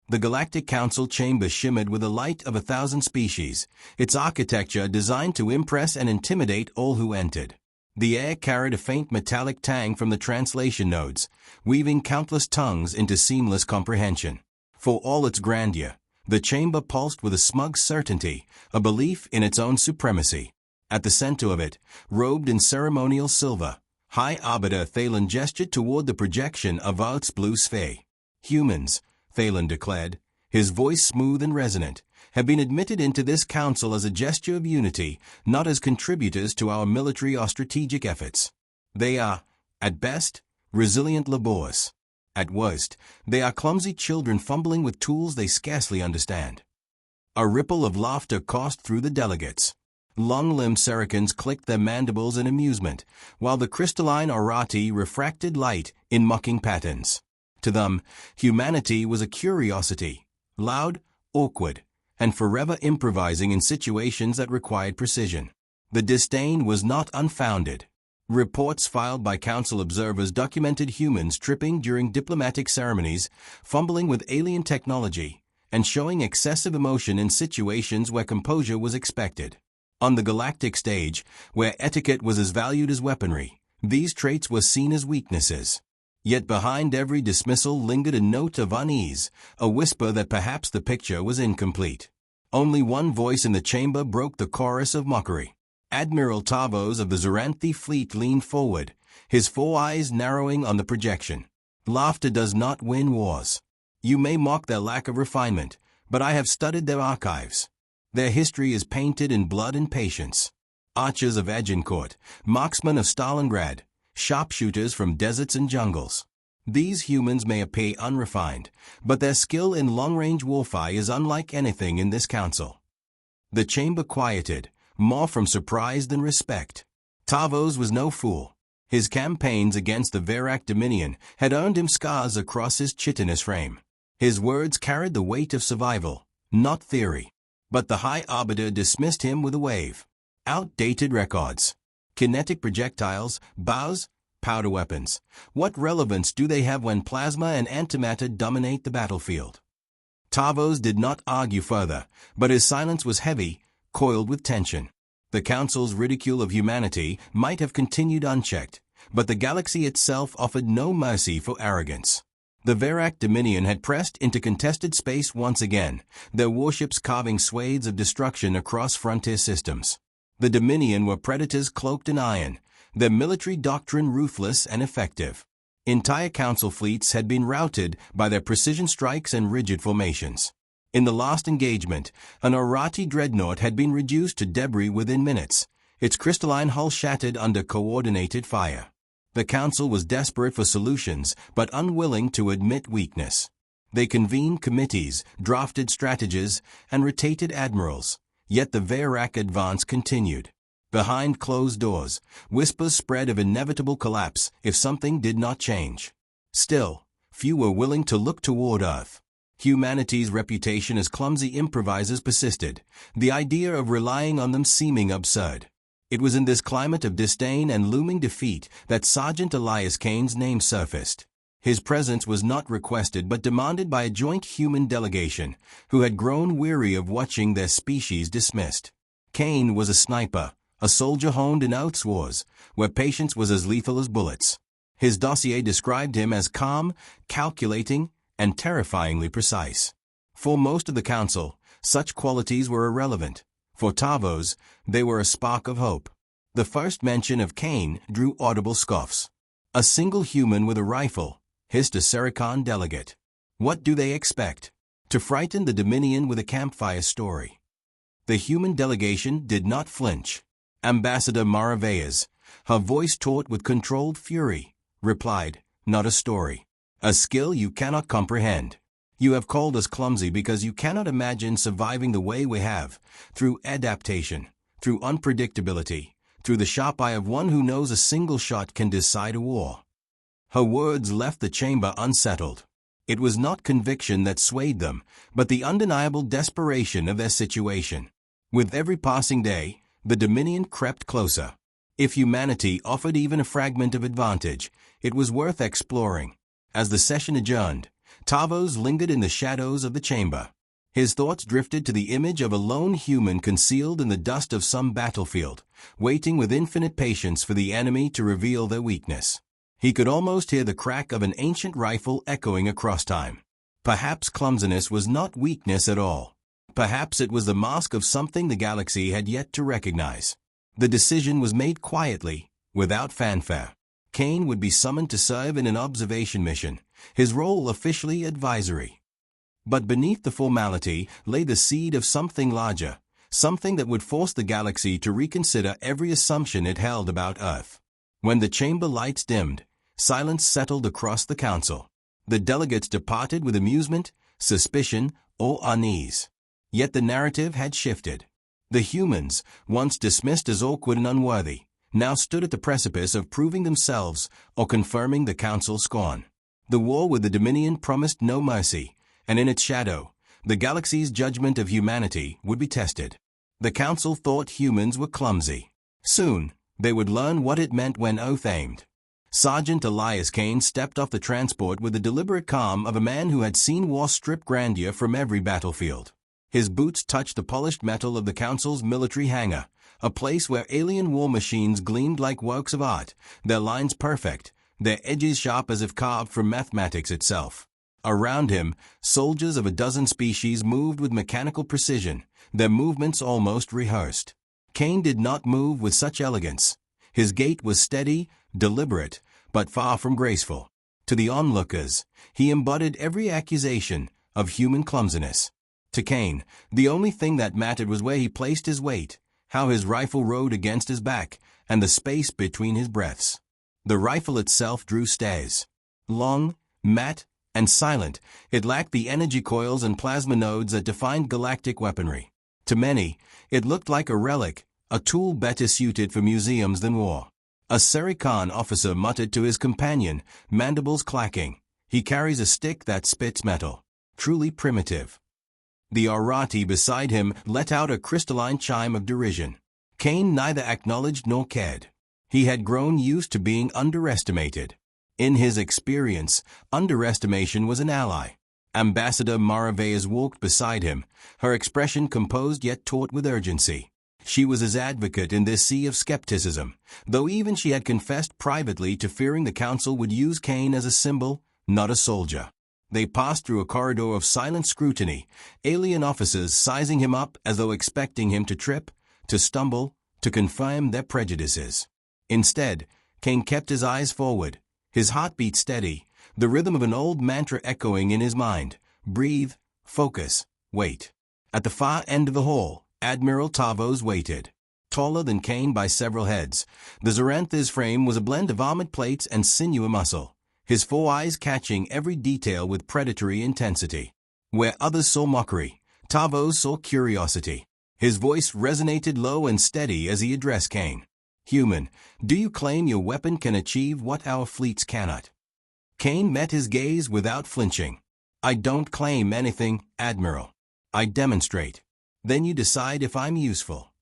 The Galactic Council chamber shimmered with the light of 1,000 species, its architecture designed to impress and intimidate all who entered. The air carried a faint metallic tang from the translation nodes, weaving countless tongues into seamless comprehension. For all its grandeur, the chamber pulsed with a smug certainty, a belief in its own supremacy. At the center of it, robed in ceremonial silver, High Arbiter Thalen gestured toward the projection of Earth's blue sphere. Humans, Thalen declared, his voice smooth and resonant, have been admitted into this council as a gesture of unity, not as contributors to our military or strategic efforts. They are, at best, resilient labors. At worst, they are clumsy children fumbling with tools they scarcely understand. A ripple of laughter coursed through the delegates. Long-limbed Serikans clicked their mandibles in amusement, while the crystalline Orati refracted light in mocking patterns. To them, humanity was a curiosity, loud, awkward, and forever improvising in situations that required precision. The disdain was not unfounded. Reports filed by council observers documented humans tripping during diplomatic ceremonies, fumbling with alien technology, and showing excessive emotion in situations where composure was expected. On the galactic stage, where etiquette was as valued as weaponry, these traits were seen as weaknesses. Yet behind every dismissal lingered a note of unease, a whisper that perhaps the picture was incomplete. Only one voice in the chamber broke the chorus of mockery. Admiral Tavos of the Zoranthi fleet leaned forward, his full eyes narrowing on the projection. Laughter does not win wars. You may mock their lack of refinement, but I have studied their archives. Their history is painted in blood and patience. Archers of Agincourt, marksmen of Stalingrad, sharpshooters from deserts and jungles. These humans may appear unrefined, but their skill in long-range warfare is unlike anything in this council. The chamber quieted, more from surprise than respect. Tavos was no fool. His campaigns against the Verak Dominion had earned him scars across his chitinous frame. His words carried the weight of survival, not theory. But the High Arbiter dismissed him with a wave. Outdated records. Kinetic projectiles, bows, powder weapons. What relevance do they have when plasma and antimatter dominate the battlefield? Tavos did not argue further, but his silence was heavy, coiled with tension. The Council's ridicule of humanity might have continued unchecked, but the galaxy itself offered no mercy for arrogance. The Verak Dominion had pressed into contested space once again, their warships carving swathes of destruction across frontier systems. The Dominion were predators cloaked in iron, their military doctrine ruthless and effective. Entire council fleets had been routed by their precision strikes and rigid formations. In the last engagement, an Orati dreadnought had been reduced to debris within minutes, its crystalline hull shattered under coordinated fire. The council was desperate for solutions, but unwilling to admit weakness. They convened committees, drafted strategies, and rotated admirals. Yet the Verak advance continued. Behind closed doors, whispers spread of inevitable collapse if something did not change. Still, few were willing to look toward Earth. Humanity's reputation as clumsy improvisers persisted, the idea of relying on them seeming absurd. It was in this climate of disdain and looming defeat that Sergeant Elias Kane's name surfaced. His presence was not requested but demanded by a joint human delegation, who had grown weary of watching their species dismissed. Kane was a sniper, a soldier honed in Earth's wars, where patience was as lethal as bullets. His dossier described him as calm, calculating, and terrifyingly precise. For most of the council, such qualities were irrelevant. For Tavos, they were a spark of hope. The first mention of Kane drew audible scoffs. A single human with a rifle, hissed a Serikan delegate. What do they expect? To frighten the Dominion with a campfire story. The human delegation did not flinch. Ambassador Maraveas, her voice taut with controlled fury, replied, "Not a story. A skill you cannot comprehend. You have called us clumsy because you cannot imagine surviving the way we have, through adaptation, through unpredictability, through the sharp eye of one who knows a single shot can decide a war." Her words left the chamber unsettled. It was not conviction that swayed them, but the undeniable desperation of their situation. With every passing day, the Dominion crept closer. If humanity offered even a fragment of advantage, it was worth exploring. As the session adjourned, Tavos lingered in the shadows of the chamber. His thoughts drifted to the image of a lone human concealed in the dust of some battlefield, waiting with infinite patience for the enemy to reveal their weakness. He could almost hear the crack of an ancient rifle echoing across time. Perhaps clumsiness was not weakness at all. Perhaps it was the mask of something the galaxy had yet to recognize. The decision was made quietly, without fanfare. Kane would be summoned to serve in an observation mission, his role officially advisory. But beneath the formality lay the seed of something larger, something that would force the galaxy to reconsider every assumption it held about Earth. When the chamber lights dimmed, silence settled across the council. The delegates departed with amusement, suspicion, or unease. Yet the narrative had shifted. The humans, once dismissed as awkward and unworthy, now stood at the precipice of proving themselves or confirming the council's scorn. The war with the Dominion promised no mercy, and in its shadow, the galaxy's judgment of humanity would be tested. The council thought humans were clumsy. Soon, they would learn what it meant when oath-aimed. Sergeant Elias Kane stepped off the transport with the deliberate calm of a man who had seen war strip grandeur from every battlefield. His boots touched the polished metal of the council's military hangar, a place where alien war machines gleamed like works of art, their lines perfect, their edges sharp as if carved from mathematics itself. Around him, soldiers of a dozen species moved with mechanical precision, their movements almost rehearsed. Kane did not move with such elegance. His gait was steady, deliberate, but far from graceful. To the onlookers, he embodied every accusation of human clumsiness. To Kane, the only thing that mattered was where he placed his weight, how his rifle rode against his back, and the space between his breaths. The rifle itself drew stares. Long, matte, and silent, it lacked the energy coils and plasma nodes that defined galactic weaponry. To many, it looked like a relic, a tool better suited for museums than war. A Serikan officer muttered to his companion, mandibles clacking, "He carries a stick that spits metal. Truly primitive." The Arati beside him let out a crystalline chime of derision. Kane neither acknowledged nor cared. He had grown used to being underestimated. In his experience, underestimation was an ally. Ambassador Maraveas walked beside him, her expression composed yet taut with urgency. She was his advocate in this sea of skepticism, though even she had confessed privately to fearing the council would use Kane as a symbol, not a soldier. They passed through a corridor of silent scrutiny, alien officers sizing him up as though expecting him to trip, to stumble, to confirm their prejudices. Instead, Kane kept his eyes forward, his heartbeat steady, the rhythm of an old mantra echoing in his mind. Breathe, focus, wait. At the far end of the hall, Admiral Tavos waited. Taller than Kane by several heads, the Zorantha's frame was a blend of armored plates and sinewy muscle, his four eyes catching every detail with predatory intensity. Where others saw mockery, Tavos saw curiosity. His voice resonated low and steady as he addressed Kane. "Human, do you claim your weapon can achieve what our fleets cannot?" Kane met his gaze without flinching. "I don't claim anything, Admiral. I demonstrate. Then you decide if I'm useful."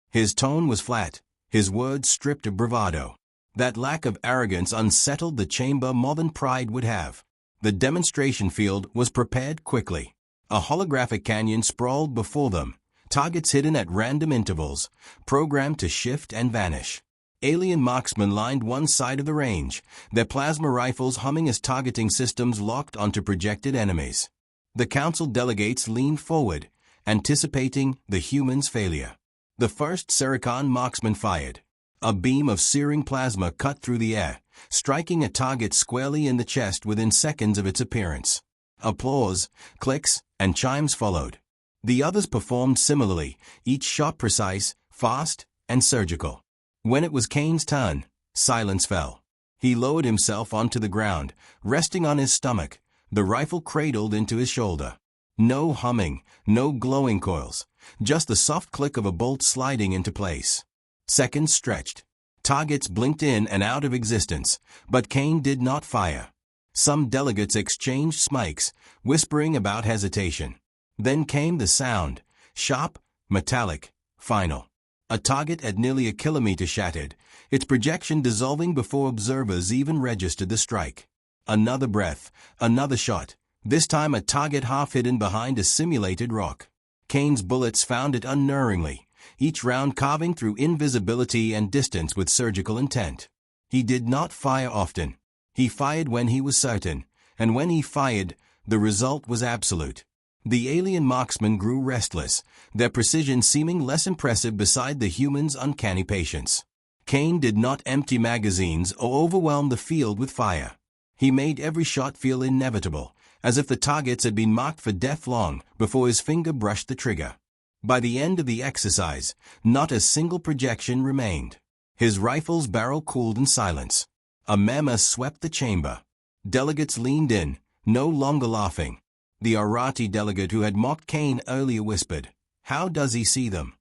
His tone was flat, his words stripped of bravado. That lack of arrogance unsettled the chamber more than pride would have. The demonstration field was prepared quickly. A holographic canyon sprawled before them, targets hidden at random intervals, programmed to shift and vanish. Alien marksmen lined one side of the range, their plasma rifles humming as targeting systems locked onto projected enemies. The council delegates leaned forward, anticipating the human's failure. The first Serikan marksman fired. A beam of searing plasma cut through the air, striking a target squarely in the chest within seconds of its appearance. Applause, clicks, and chimes followed. The others performed similarly, each shot precise, fast, and surgical. When it was Kane's turn, silence fell. He lowered himself onto the ground, resting on his stomach, the rifle cradled into his shoulder. No humming, no glowing coils, just the soft click of a bolt sliding into place. Seconds stretched. Targets blinked in and out of existence, but Kane did not fire. Some delegates exchanged smikes, whispering about hesitation. Then came the sound, sharp, metallic, final. A target at nearly a kilometer shattered, its projection dissolving before observers even registered the strike. Another breath, another shot, this time a target half hidden behind a simulated rock. Kane's bullets found it unerringly, each round carving through invisibility and distance with surgical intent. He did not fire often. He fired when he was certain, and when he fired, the result was absolute. The alien marksmen grew restless, their precision seeming less impressive beside the human's uncanny patience. Kane did not empty magazines or overwhelm the field with fire. He made every shot feel inevitable, as if the targets had been marked for death long before his finger brushed the trigger. By the end of the exercise, not a single projection remained. His rifle's barrel cooled in silence. A murmur swept the chamber. Delegates leaned in, no longer laughing. The Arati delegate who had mocked Kane earlier whispered, "How does he see them?"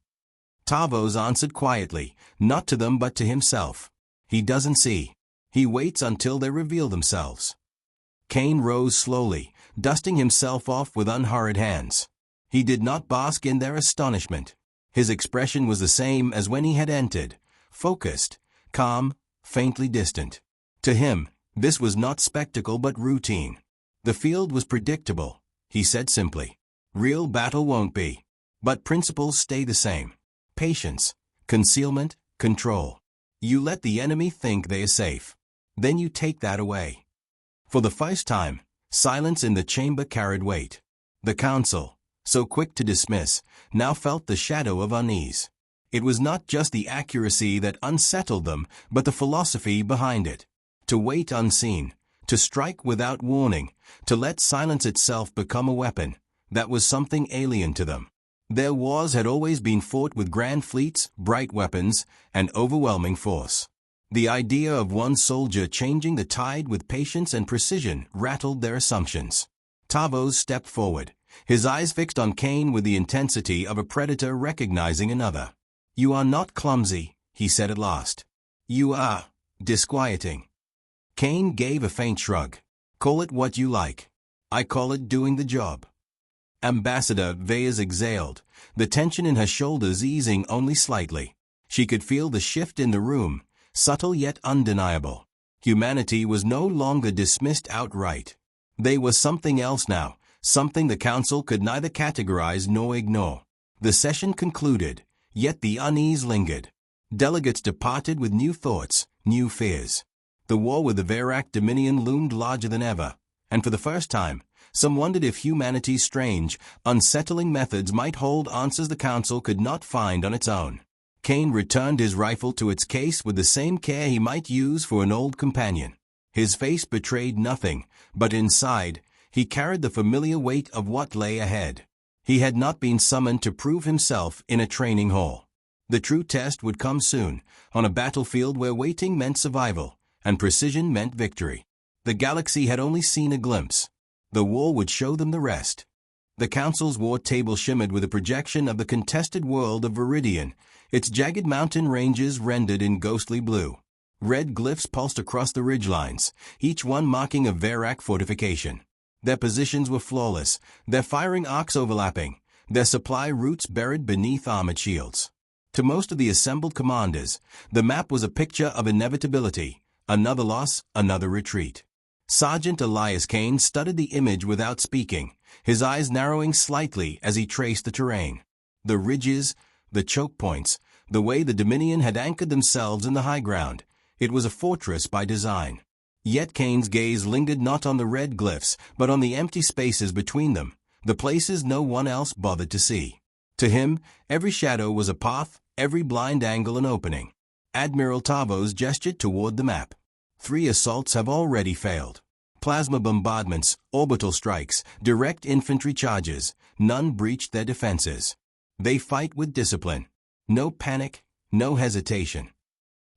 Tavos answered quietly, not to them but to himself. "He doesn't see. He waits until they reveal themselves." Kane rose slowly, dusting himself off with unhurried hands. He did not bask in their astonishment. His expression was the same as when he had entered, focused, calm, faintly distant. To him, this was not spectacle but routine. The field was predictable, he said simply. Real battle won't be. But principles stay the same. Patience, concealment, control. You let the enemy think they are safe. Then you take that away. For the first time, silence in the chamber carried weight. The council, so quick to dismiss, now felt the shadow of unease. It was not just the accuracy that unsettled them, but the philosophy behind it. To wait unseen, to strike without warning, to let silence itself become a weapon, that was something alien to them. Their wars had always been fought with grand fleets, bright weapons, and overwhelming force. The idea of one soldier changing the tide with patience and precision rattled their assumptions. Tavos stepped forward, his eyes fixed on Kane with the intensity of a predator recognizing another. "You are not clumsy," he said at last. "You are disquieting." Kane gave a faint shrug. "Call it what you like. I call it doing the job." Ambassador Veyes exhaled, the tension in her shoulders easing only slightly. She could feel the shift in the room, subtle yet undeniable. Humanity was no longer dismissed outright. They were something else now, something the council could neither categorize nor ignore. The session concluded, yet the unease lingered. Delegates departed with new thoughts, new fears. The war with the Verac Dominion loomed larger than ever, and for the first time, some wondered if humanity's strange, unsettling methods might hold answers the council could not find on its own. Kane returned his rifle to its case with the same care he might use for an old companion. His face betrayed nothing, but inside, he carried the familiar weight of what lay ahead. He had not been summoned to prove himself in a training hall. The true test would come soon, on a battlefield where waiting meant survival, and precision meant victory. The galaxy had only seen a glimpse. The war would show them the rest. The council's war table shimmered with a projection of the contested world of Viridian, its jagged mountain ranges rendered in ghostly blue. Red glyphs pulsed across the ridgelines, each one marking a Verac fortification. Their positions were flawless, their firing arcs overlapping, their supply routes buried beneath armored shields. To most of the assembled commanders, the map was a picture of inevitability, another loss, another retreat. Sergeant Elias Kane studied the image without speaking, his eyes narrowing slightly as he traced the terrain. The ridges, the choke points, the way the Dominion had anchored themselves in the high ground. It was a fortress by design. Yet Kane's gaze lingered not on the red glyphs, but on the empty spaces between them, the places no one else bothered to see. To him, every shadow was a path, every blind angle an opening. Admiral Tavos gestured toward the map. 3 assaults have already failed. Plasma bombardments, orbital strikes, direct infantry charges, none breached their defenses. They fight with discipline. No panic, no hesitation.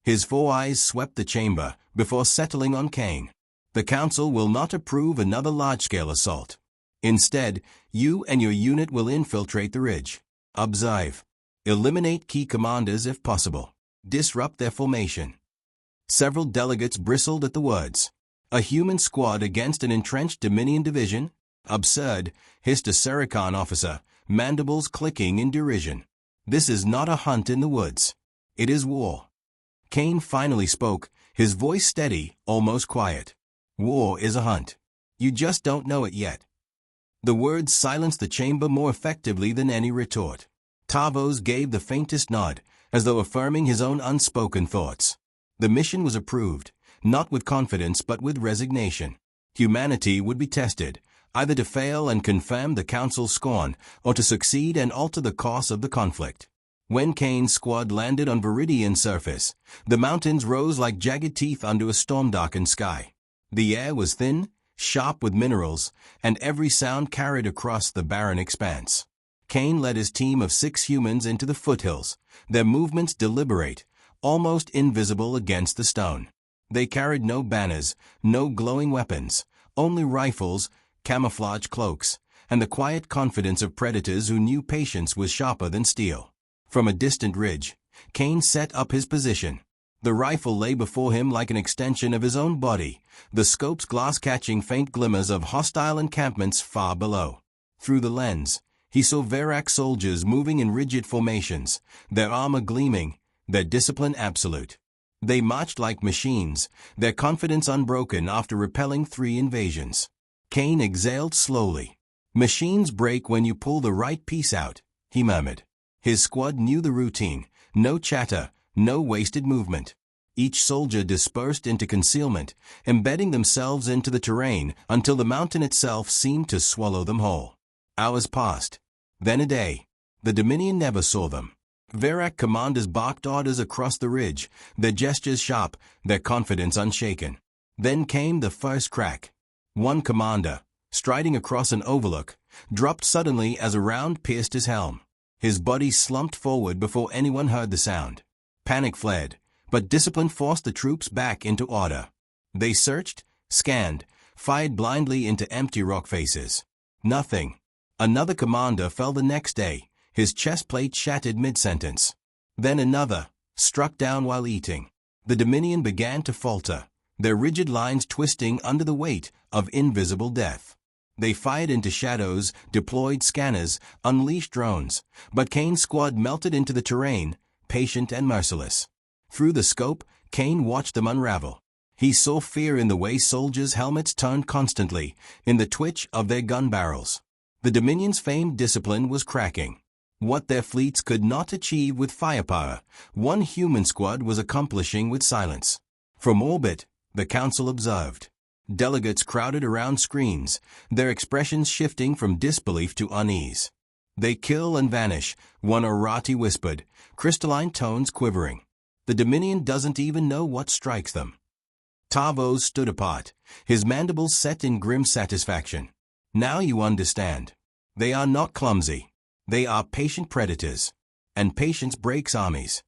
His 4 eyes swept the chamber before settling on Kane. The council will not approve another large-scale assault. Instead, you and your unit will infiltrate the ridge. Observe. Eliminate key commanders if possible. Disrupt their formation. Several delegates bristled at the words. A human squad against an entrenched Dominion division? Absurd, hissed a Serican officer, mandibles clicking in derision. This is not a hunt in the woods. It is war. Kane finally spoke, his voice steady, almost quiet. War is a hunt. You just don't know it yet. The words silenced the chamber more effectively than any retort. Tavos gave the faintest nod, as though affirming his own unspoken thoughts. The mission was approved, not with confidence but with resignation. Humanity would be tested, either to fail and confirm the Council's scorn, or to succeed and alter the course of the conflict. When Kane's squad landed on Viridian's surface, the mountains rose like jagged teeth under a storm-darkened sky. The air was thin, sharp with minerals, and every sound carried across the barren expanse. Kane led his team of 6 humans into the foothills, their movements deliberate, almost invisible against the stone. They carried no banners, no glowing weapons, only rifles, camouflage cloaks, and the quiet confidence of predators who knew patience was sharper than steel. From a distant ridge, Kane set up his position. The rifle lay before him like an extension of his own body, the scope's glass catching faint glimmers of hostile encampments far below. Through the lens, he saw Verak soldiers moving in rigid formations, their armor gleaming, their discipline absolute. They marched like machines, their confidence unbroken after repelling 3 invasions. Kane exhaled slowly. "Machines break when you pull the right piece out," he murmured. His squad knew the routine, no chatter, no wasted movement. Each soldier dispersed into concealment, embedding themselves into the terrain until the mountain itself seemed to swallow them whole. Hours passed. Then a day. The Dominion never saw them. Verak commanders barked orders across the ridge, their gestures sharp, their confidence unshaken. Then came the first crack. One commander, striding across an overlook, dropped suddenly as a round pierced his helm. His body slumped forward before anyone heard the sound. Panic fled, but discipline forced the troops back into order. They searched, scanned, fired blindly into empty rock faces. Nothing. Another commander fell the next day, his chest plate shattered mid-sentence. Then another, struck down while eating. The Dominion began to falter, their rigid lines twisting under the weight of invisible death. They fired into shadows, deployed scanners, unleashed drones, but Kane's squad melted into the terrain, patient and merciless. Through the scope, Kane watched them unravel. He saw fear in the way soldiers' helmets turned constantly, in the twitch of their gun barrels. The Dominion's famed discipline was cracking. What their fleets could not achieve with firepower, one human squad was accomplishing with silence. From orbit, the Council observed. Delegates crowded around screens, their expressions shifting from disbelief to unease. "They kill and vanish," one Orati whispered, crystalline tones quivering. "The Dominion doesn't even know what strikes them." Tavos stood apart, his mandibles set in grim satisfaction. "Now you understand. They are not clumsy. They are patient predators. And patience breaks armies."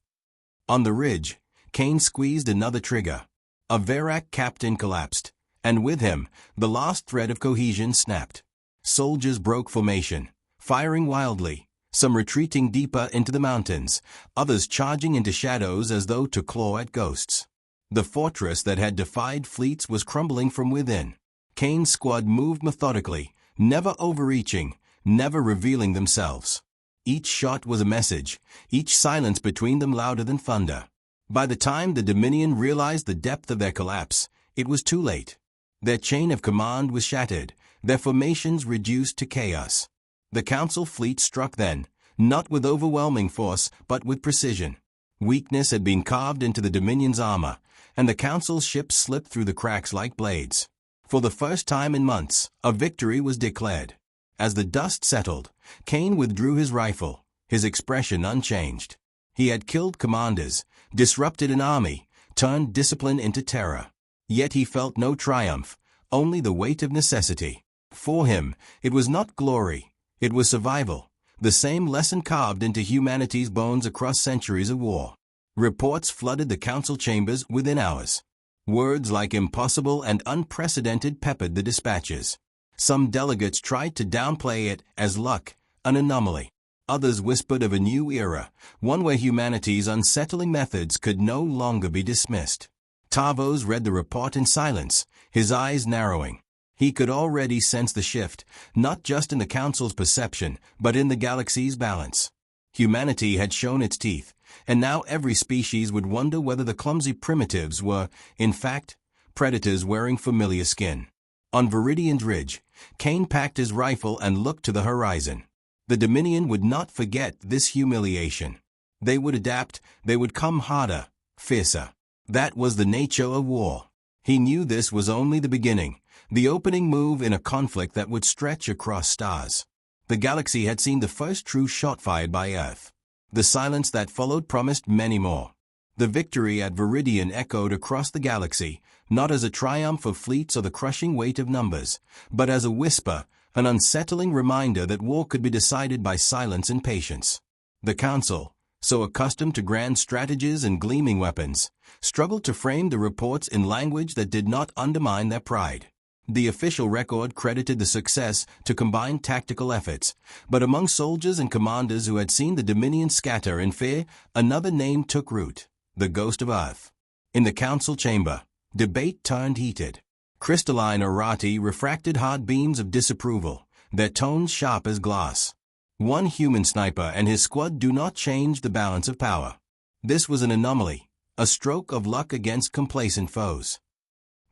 On the ridge, Kane squeezed another trigger. A Verak captain collapsed, and with him, the last thread of cohesion snapped. Soldiers broke formation, firing wildly, some retreating deeper into the mountains, others charging into shadows as though to claw at ghosts. The fortress that had defied fleets was crumbling from within. Kane's squad moved methodically, never overreaching, never revealing themselves. Each shot was a message, each silence between them louder than thunder. By the time the Dominion realized the depth of their collapse, it was too late. Their chain of command was shattered, their formations reduced to chaos. The Council fleet struck then, not with overwhelming force, but with precision. Weakness had been carved into the Dominion's armor, and the Council's ships slipped through the cracks like blades. For the first time in months, a victory was declared. As the dust settled, Kane withdrew his rifle, his expression unchanged. He had killed commanders, disrupted an army, turned discipline into terror. Yet he felt no triumph, only the weight of necessity. For him, it was not glory, it was survival, the same lesson carved into humanity's bones across centuries of war. Reports flooded the Council chambers within hours. Words like impossible and unprecedented peppered the dispatches. Some delegates tried to downplay it as luck, an anomaly. Others whispered of a new era, one where humanity's unsettling methods could no longer be dismissed. Tavos read the report in silence, his eyes narrowing. He could already sense the shift, not just in the Council's perception, but in the galaxy's balance. Humanity had shown its teeth, and now every species would wonder whether the clumsy primitives were, in fact, predators wearing familiar skin. On Viridian's ridge, Kane packed his rifle and looked to the horizon. The Dominion would not forget this humiliation. They would adapt, they would come harder, fiercer. That was the nature of war. He knew this was only the beginning, the opening move in a conflict that would stretch across stars. The galaxy had seen the first true shot fired by Earth. The silence that followed promised many more. The victory at Viridian echoed across the galaxy, not as a triumph of fleets or the crushing weight of numbers, but as a whisper, an unsettling reminder that war could be decided by silence and patience. The Council, so accustomed to grand strategies and gleaming weapons, struggled to frame the reports in language that did not undermine their pride. The official record credited the success to combined tactical efforts, but among soldiers and commanders who had seen the Dominion scatter in fear, another name took root: the Ghost of Earth. In the council chamber, debate turned heated. Crystalline orati refracted hard beams of disapproval, their tones sharp as glass. One human sniper and his squad do not change the balance of power. This was an anomaly, a stroke of luck against complacent foes.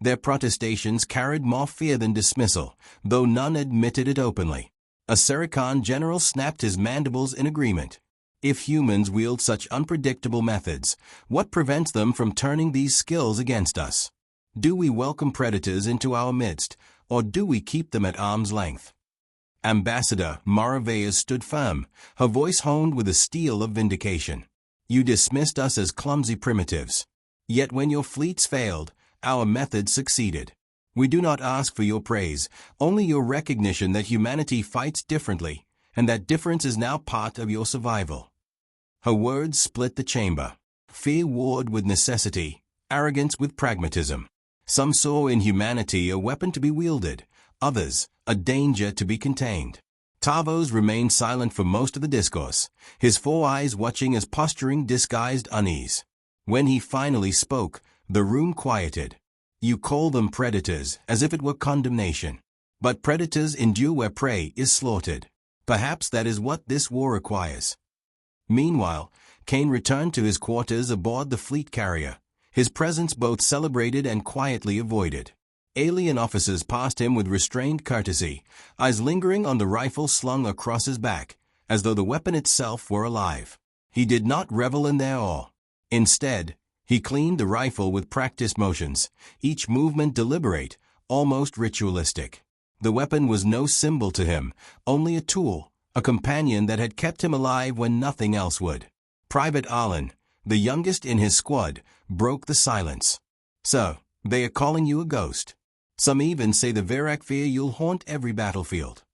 Their protestations carried more fear than dismissal, though none admitted it openly. A Serikan general snapped his mandibles in agreement. If humans wield such unpredictable methods, what prevents them from turning these skills against us? Do we welcome predators into our midst, or do we keep them at arm's length? Ambassador Maraveas stood firm, her voice honed with the steel of vindication. You dismissed us as clumsy primitives. Yet when your fleets failed, our methods succeeded. We do not ask for your praise, only your recognition that humanity fights differently, and that difference is now part of your survival. Her words split the chamber. Fear warred with necessity, arrogance with pragmatism. Some saw in humanity a weapon to be wielded, others, a danger to be contained. Tavos remained silent for most of the discourse, his four eyes watching as posturing disguised unease. When he finally spoke, the room quieted. You call them predators, as if it were condemnation. But predators endure where prey is slaughtered. Perhaps that is what this war requires. Meanwhile, Kane returned to his quarters aboard the fleet carrier, his presence both celebrated and quietly avoided. Alien officers passed him with restrained courtesy, eyes lingering on the rifle slung across his back, as though the weapon itself were alive. He did not revel in their awe. Instead, he cleaned the rifle with practiced motions, each movement deliberate, almost ritualistic. The weapon was no symbol to him, only a tool, a companion that had kept him alive when nothing else would. Private Arlen, the youngest in his squad, broke the silence. "Sir, they are calling you a ghost. Some even say the Virak fear you'll haunt every battlefield."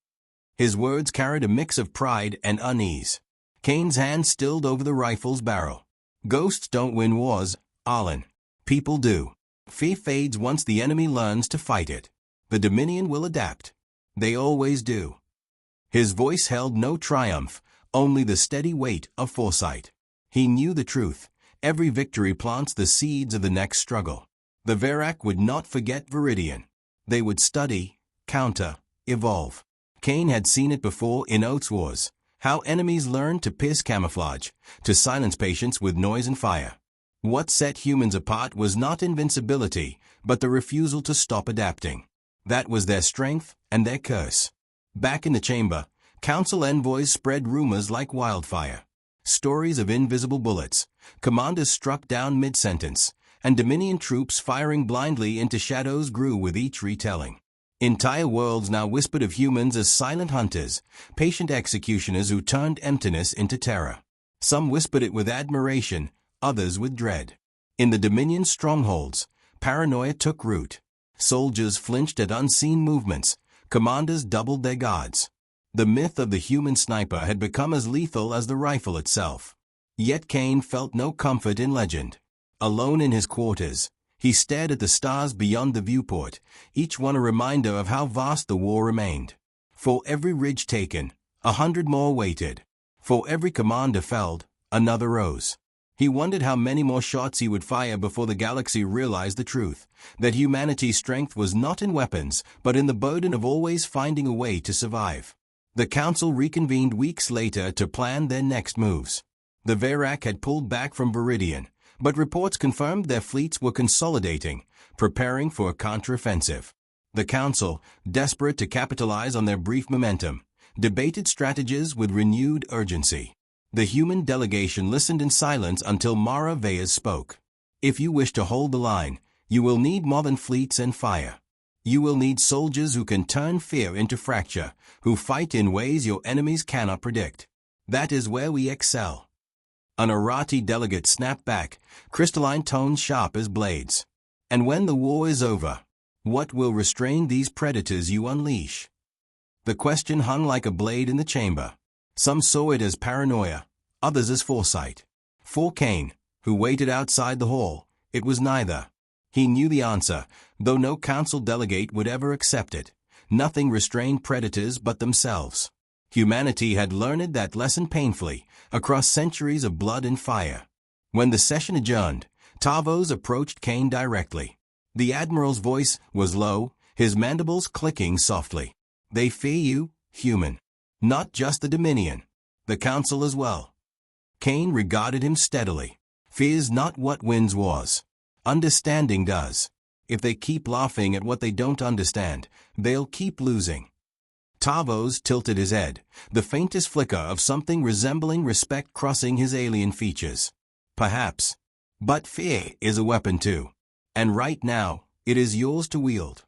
His words carried a mix of pride and unease. Kane's hand stilled over the rifle's barrel. "Ghosts don't win wars, Arlen. People do. Fear fades once the enemy learns to fight it. The Dominion will adapt. They always do." His voice held no triumph, only the steady weight of foresight. He knew the truth. Every victory plants the seeds of the next struggle. The Virak would not forget Viridian. They would study, counter, evolve. Kane had seen it before in Oath's Wars, how enemies learned to pierce camouflage, to silence patience with noise and fire. What set humans apart was not invincibility, but the refusal to stop adapting. That was their strength and their curse. Back in the chamber, council envoys spread rumors like wildfire. Stories of invisible bullets, commanders struck down mid-sentence, and Dominion troops firing blindly into shadows grew with each retelling. Entire worlds now whispered of humans as silent hunters, patient executioners who turned emptiness into terror. Some whispered it with admiration, others with dread. In the Dominion strongholds, paranoia took root. Soldiers flinched at unseen movements, commanders doubled their guards. The myth of the human sniper had become as lethal as the rifle itself. Yet Kane felt no comfort in legend. Alone in his quarters, he stared at the stars beyond the viewport, each one a reminder of how vast the war remained. For every ridge taken, 100 more waited. For every commander felled, another rose. He wondered how many more shots he would fire before the galaxy realized the truth, that humanity's strength was not in weapons, but in the burden of always finding a way to survive. The council reconvened weeks later to plan their next moves. The Virak had pulled back from Viridian, but reports confirmed their fleets were consolidating, preparing for a counteroffensive. The Council, desperate to capitalize on their brief momentum, debated strategies with renewed urgency. The human delegation listened in silence until Mara Veyes spoke. If you wish to hold the line, you will need more than fleets and fire. You will need soldiers who can turn fear into fracture, who fight in ways your enemies cannot predict. That is where we excel. An Arati delegate snapped back, crystalline tones sharp as blades. And when the war is over, what will restrain these predators you unleash? The question hung like a blade in the chamber. Some saw it as paranoia, others as foresight. For Kane, who waited outside the hall, it was neither. He knew the answer, though no council delegate would ever accept it. Nothing restrained predators but themselves. Humanity had learned that lesson painfully, across centuries of blood and fire. When the session adjourned, Tavos approached Kane directly. The Admiral's voice was low, his mandibles clicking softly. They fear you, human. Not just the Dominion. The Council as well. Kane regarded him steadily. Fear's not what wins wars. Understanding does. If they keep laughing at what they don't understand, they'll keep losing. Tavos tilted his head, the faintest flicker of something resembling respect crossing his alien features. Perhaps. But fear is a weapon too. And right now, it is yours to wield.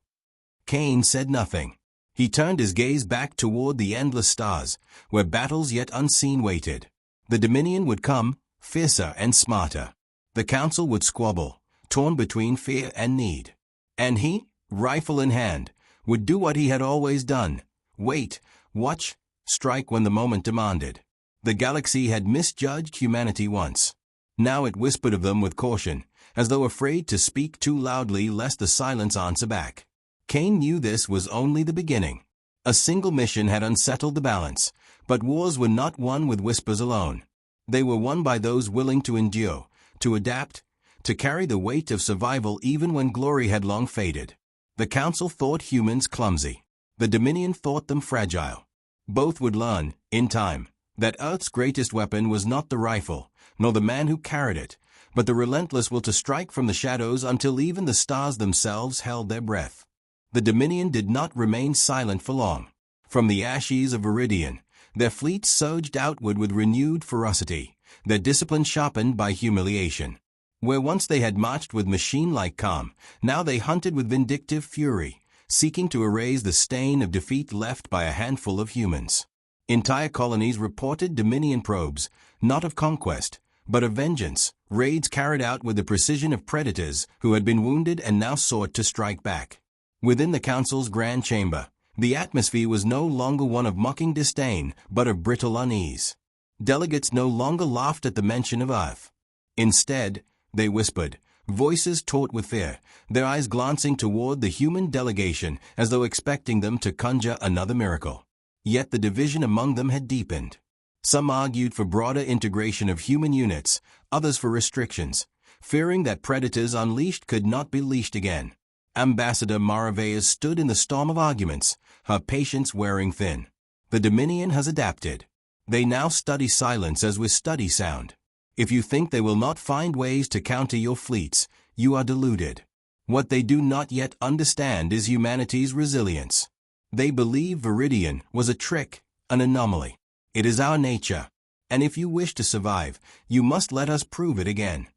Kane said nothing. He turned his gaze back toward the endless stars, where battles yet unseen waited. The Dominion would come, fiercer and smarter. The Council would squabble, torn between fear and need. And he, rifle in hand, would do what he had always done. Wait, watch, strike when the moment demanded. The galaxy had misjudged humanity once. Now it whispered of them with caution, as though afraid to speak too loudly lest the silence answer back. Kane knew this was only the beginning. A single mission had unsettled the balance, but wars were not won with whispers alone. They were won by those willing to endure, to adapt, to carry the weight of survival even when glory had long faded. The Council thought humans clumsy. The Dominion thought them fragile. Both would learn, in time, that Earth's greatest weapon was not the rifle, nor the man who carried it, but the relentless will to strike from the shadows until even the stars themselves held their breath. The Dominion did not remain silent for long. From the ashes of Viridian, their fleets surged outward with renewed ferocity, their discipline sharpened by humiliation. Where once they had marched with machine-like calm, now they hunted with vindictive fury, seeking to erase the stain of defeat left by a handful of humans. Entire colonies reported Dominion probes, not of conquest, but of vengeance, raids carried out with the precision of predators who had been wounded and now sought to strike back. Within the Council's grand chamber, the atmosphere was no longer one of mocking disdain, but of brittle unease. Delegates no longer laughed at the mention of Earth. Instead, they whispered, voices taut with fear, their eyes glancing toward the human delegation as though expecting them to conjure another miracle. Yet the division among them had deepened. Some argued for broader integration of human units, others for restrictions, fearing that predators unleashed could not be leashed again. Ambassador Mara Veyes stood in the storm of arguments, her patience wearing thin. The Dominion has adapted. They now study silence as we study sound. If you think they will not find ways to counter your fleets, you are deluded. What they do not yet understand is humanity's resilience. They believe Viridian was a trick, an anomaly. It is our nature, and if you wish to survive, you must let us prove it again.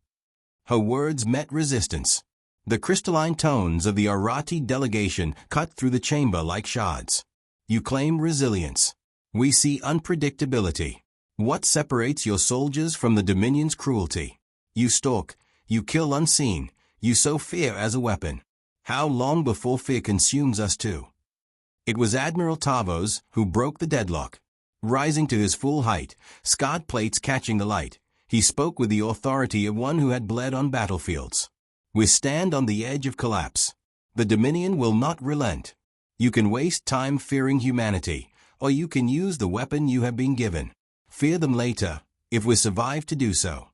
Her words met resistance. The crystalline tones of the Arati delegation cut through the chamber like shards. You claim resilience. We see unpredictability. What separates your soldiers from the Dominion's cruelty? You stalk, you kill unseen, you sow fear as a weapon. How long before fear consumes us too? It was Admiral Tavos who broke the deadlock. Rising to his full height, scarred plates catching the light, he spoke with the authority of one who had bled on battlefields. We stand on the edge of collapse. The Dominion will not relent. You can waste time fearing humanity, or you can use the weapon you have been given. Fear them later, if we survive to do so.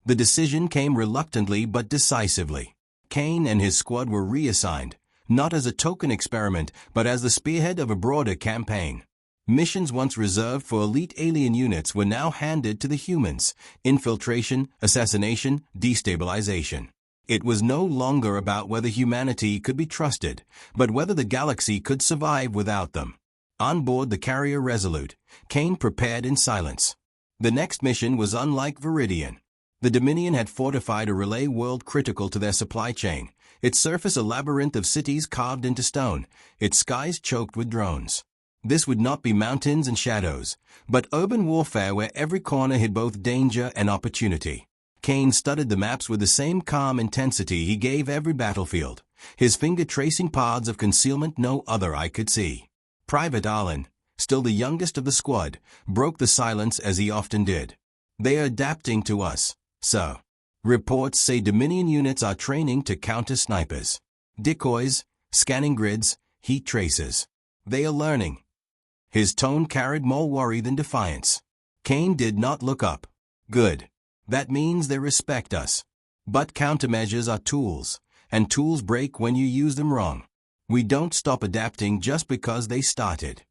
The decision came reluctantly but decisively. Kane and his squad were reassigned, not as a token experiment, but as the spearhead of a broader campaign. Missions once reserved for elite alien units were now handed to the humans: infiltration, assassination, destabilization. It was no longer about whether humanity could be trusted, but whether the galaxy could survive without them. On board the carrier Resolute, Kane prepared in silence. The next mission was unlike Viridian. The Dominion had fortified a relay world critical to their supply chain, its surface a labyrinth of cities carved into stone, its skies choked with drones. This would not be mountains and shadows, but urban warfare where every corner hid both danger and opportunity. Kane studied the maps with the same calm intensity he gave every battlefield, his finger tracing paths of concealment no other eye could see. Private Arlen, still the youngest of the squad, broke the silence as he often did. "They are adapting to us, sir. Reports say Dominion units are training to counter snipers. Decoys, scanning grids, heat tracers. They are learning." His tone carried more worry than defiance. Kane did not look up. "Good. That means they respect us. But countermeasures are tools, and tools break when you use them wrong. We don't stop adapting just because they started."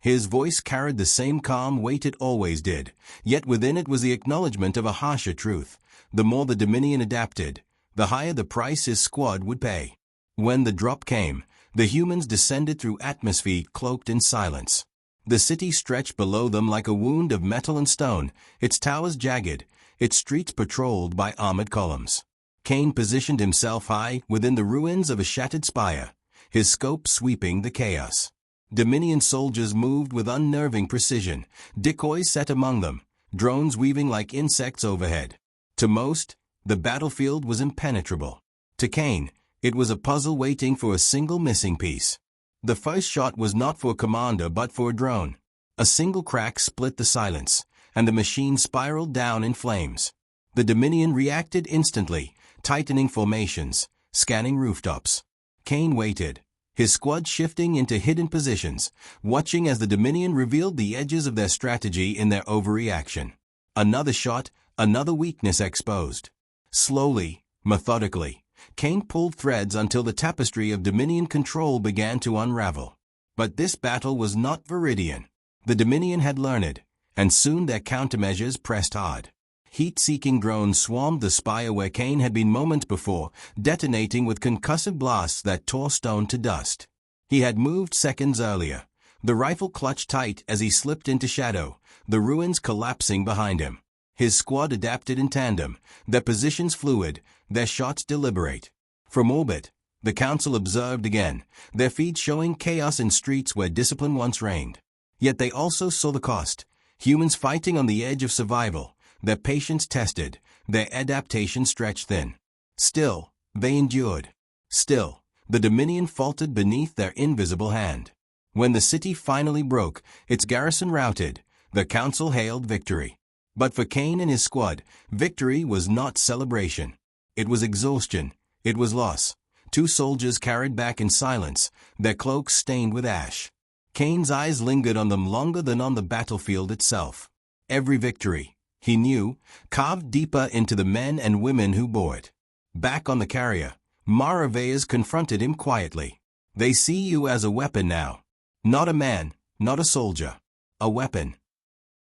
His voice carried the same calm weight it always did, yet within it was the acknowledgement of a harsher truth. The more the Dominion adapted, the higher the price his squad would pay. When the drop came, the humans descended through atmosphere cloaked in silence. The city stretched below them like a wound of metal and stone, its towers jagged, its streets patrolled by armored columns. Kane positioned himself high within the ruins of a shattered spire, his scope sweeping the chaos. Dominion soldiers moved with unnerving precision, decoys set among them, drones weaving like insects overhead. To most, the battlefield was impenetrable. To Kane, it was a puzzle waiting for a single missing piece. The first shot was not for a commander but for a drone. A single crack split the silence, and the machine spiraled down in flames. The Dominion reacted instantly, tightening formations, scanning rooftops. Kane waited, his squad shifting into hidden positions, watching as the Dominion revealed the edges of their strategy in their overreaction. Another shot, another weakness exposed. Slowly, methodically, Kane pulled threads until the tapestry of Dominion control began to unravel. But this battle was not Viridian. The Dominion had learned, and soon their countermeasures pressed hard. Heat-seeking drones swarmed the spire where Kane had been moments before, detonating with concussive blasts that tore stone to dust. He had moved seconds earlier, the rifle clutched tight as he slipped into shadow, the ruins collapsing behind him. His squad adapted in tandem, their positions fluid, their shots deliberate. From orbit, the Council observed again, their feeds showing chaos in streets where discipline once reigned. Yet they also saw the cost, humans fighting on the edge of survival, their patience tested, their adaptation stretched thin. Still, they endured. Still, the Dominion faltered beneath their invisible hand. When the city finally broke, its garrison routed, the Council hailed victory. But for Kane and his squad, victory was not celebration. It was exhaustion. It was loss. Two soldiers carried back in silence, their cloaks stained with ash. Kane's eyes lingered on them longer than on the battlefield itself. Every victory, he knew, carved deeper into the men and women who bore it. Back on the carrier, Maraveas confronted him quietly. "They see you as a weapon now. Not a man, not a soldier. A weapon."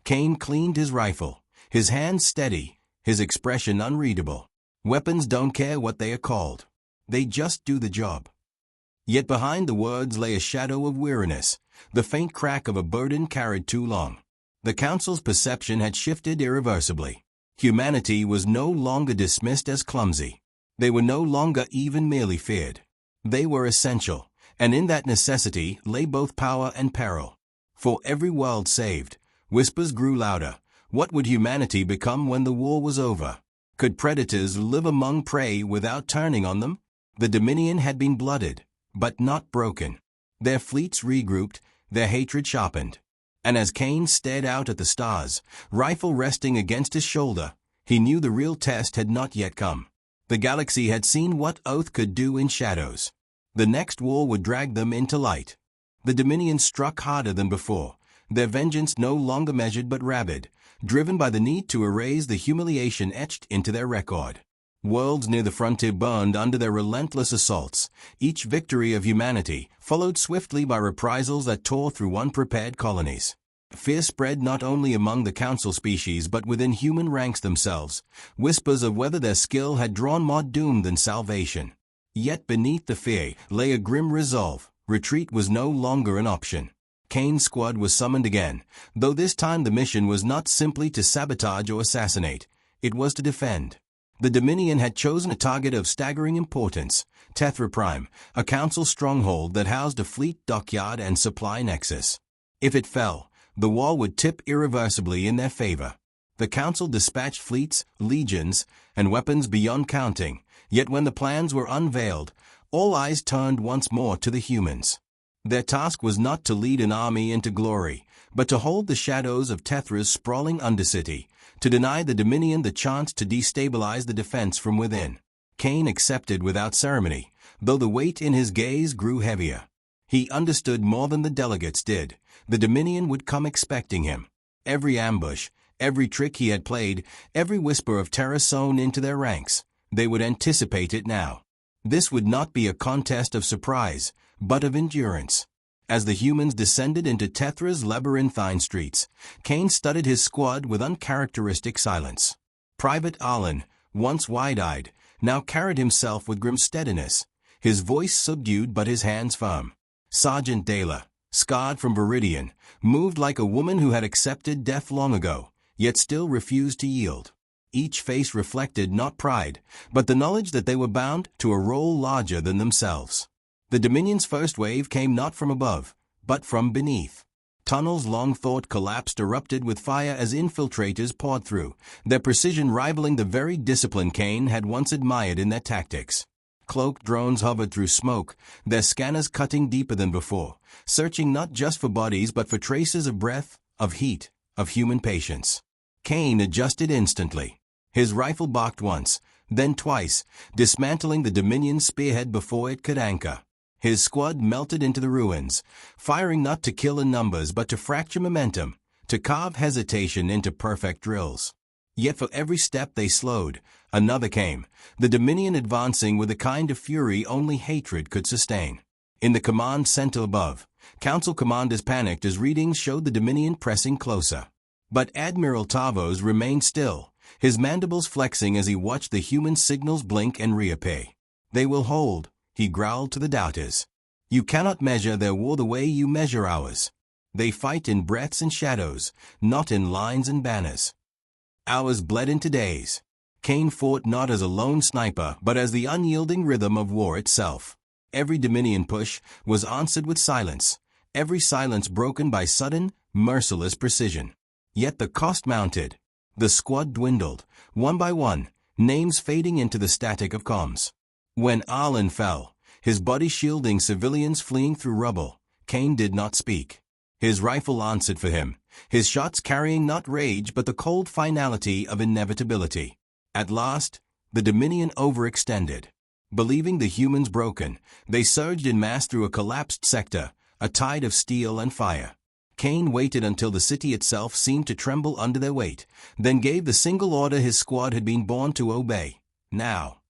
Kane cleaned his rifle, his hands steady, his expression unreadable. Weapons don't care what they are called. They just do the job. Yet behind the words lay a shadow of weariness, the faint crack of a burden carried too long. The Council's perception had shifted irreversibly. Humanity was no longer dismissed as clumsy. They were no longer even merely feared. They were essential, and in that necessity lay both power and peril. For every world saved, whispers grew louder. What would humanity become when the war was over? Could predators live among prey without turning on them? The Dominion had been blooded, but not broken. Their fleets regrouped, their hatred sharpened. And as Kane stared out at the stars, rifle resting against his shoulder, he knew the real test had not yet come. The galaxy had seen what Oath could do in shadows. The next war would drag them into light. The Dominion struck harder than before, their vengeance no longer measured but rabid, driven by the need to erase the humiliation etched into their record. Worlds near the frontier burned under their relentless assaults, each victory of humanity followed swiftly by reprisals that tore through unprepared colonies. Fear spread not only among the council species but within human ranks themselves, whispers of whether their skill had drawn more doom than salvation. Yet beneath the fear lay a grim resolve. Retreat was no longer an option. Kane's squad was summoned again, though this time the mission was not simply to sabotage or assassinate, it was to defend. The Dominion had chosen a target of staggering importance, Tethra Prime, a council stronghold that housed a fleet dockyard and supply nexus. If it fell, the wall would tip irreversibly in their favor. The council dispatched fleets, legions, and weapons beyond counting, yet when the plans were unveiled, all eyes turned once more to the humans. Their task was not to lead an army into glory, but to hold the shadows of Tethra's sprawling undercity, to deny the Dominion the chance to destabilize the defense from within. Kane accepted without ceremony, though the weight in his gaze grew heavier. He understood more than the delegates did. The Dominion would come expecting him. Every ambush, every trick he had played, every whisper of terror sown into their ranks, they would anticipate it now. This would not be a contest of surprise, but of endurance. As the humans descended into Tethra's labyrinthine streets, Kane studied his squad with uncharacteristic silence. Private Arlen, once wide-eyed, now carried himself with grim steadiness, his voice subdued but his hands firm. Sergeant Dela, scarred from Viridian, moved like a woman who had accepted death long ago, yet still refused to yield. Each face reflected not pride, but the knowledge that they were bound to a role larger than themselves. The Dominion's first wave came not from above, but from beneath. Tunnels long thought collapsed erupted with fire as infiltrators poured through, their precision rivaling the very discipline Kane had once admired in their tactics. Cloaked drones hovered through smoke, their scanners cutting deeper than before, searching not just for bodies but for traces of breath, of heat, of human patience. Kane adjusted instantly. His rifle barked once, then twice, dismantling the Dominion's spearhead before it could anchor. His squad melted into the ruins, firing not to kill in numbers but to fracture momentum, to carve hesitation into perfect drills. Yet for every step they slowed, another came, the Dominion advancing with a kind of fury only hatred could sustain. In the command center above, council commanders panicked as readings showed the Dominion pressing closer. But Admiral Tavos remained still, his mandibles flexing as he watched the human signals blink and reappear. They will hold, he growled to the doubters. You cannot measure their war the way you measure ours. They fight in breaths and shadows, not in lines and banners. Hours bled into days. Kane fought not as a lone sniper, but as the unyielding rhythm of war itself. Every Dominion push was answered with silence, every silence broken by sudden, merciless precision. Yet the cost mounted. The squad dwindled, one by one, names fading into the static of comms. When Arlen fell, his body shielding civilians fleeing through rubble, Kane did not speak. His rifle answered for him, his shots carrying not rage but the cold finality of inevitability. At last, the Dominion overextended. Believing the humans broken, they surged in mass through a collapsed sector, a tide of steel and fire. Kane waited until the city itself seemed to tremble under their weight, then gave the single order his squad had been born to obey. Now.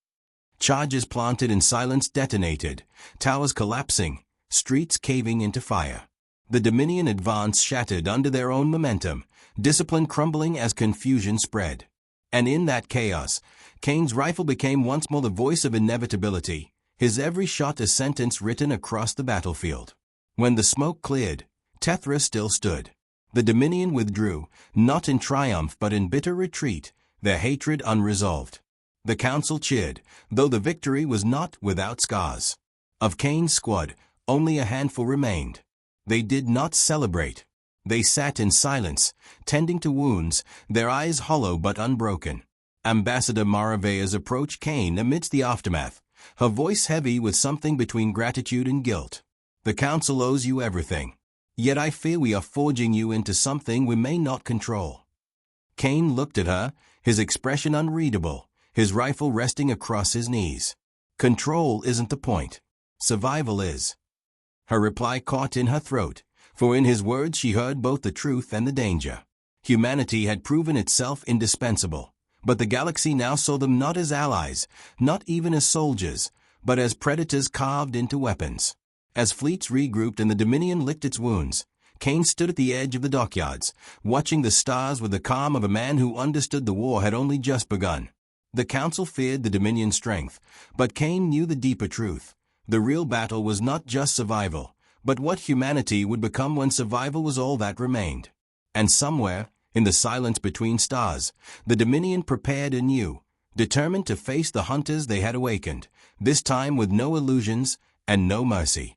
Charges planted in silence detonated, towers collapsing, streets caving into fire. The Dominion advance shattered under their own momentum, discipline crumbling as confusion spread. And in that chaos, Kane's rifle became once more the voice of inevitability, his every shot a sentence written across the battlefield. When the smoke cleared, Tethra still stood. The Dominion withdrew, not in triumph but in bitter retreat, their hatred unresolved. The council cheered, though the victory was not without scars. Of Kane's squad, only a handful remained. They did not celebrate. They sat in silence, tending to wounds, their eyes hollow but unbroken. Ambassador Maravea's approached Kane amidst the aftermath, her voice heavy with something between gratitude and guilt. The council owes you everything. Yet I fear we are forging you into something we may not control. Kane looked at her, his expression unreadable, his rifle resting across his knees. Control isn't the point. Survival is. Her reply caught in her throat, for in his words she heard both the truth and the danger. Humanity had proven itself indispensable, but the galaxy now saw them not as allies, not even as soldiers, but as predators carved into weapons. As fleets regrouped and the Dominion licked its wounds, Kane stood at the edge of the dockyards, watching the stars with the calm of a man who understood the war had only just begun. The Council feared the Dominion's strength, but Kane knew the deeper truth. The real battle was not just survival, but what humanity would become when survival was all that remained. And somewhere, in the silence between stars, the Dominion prepared anew, determined to face the hunters they had awakened, this time with no illusions and no mercy.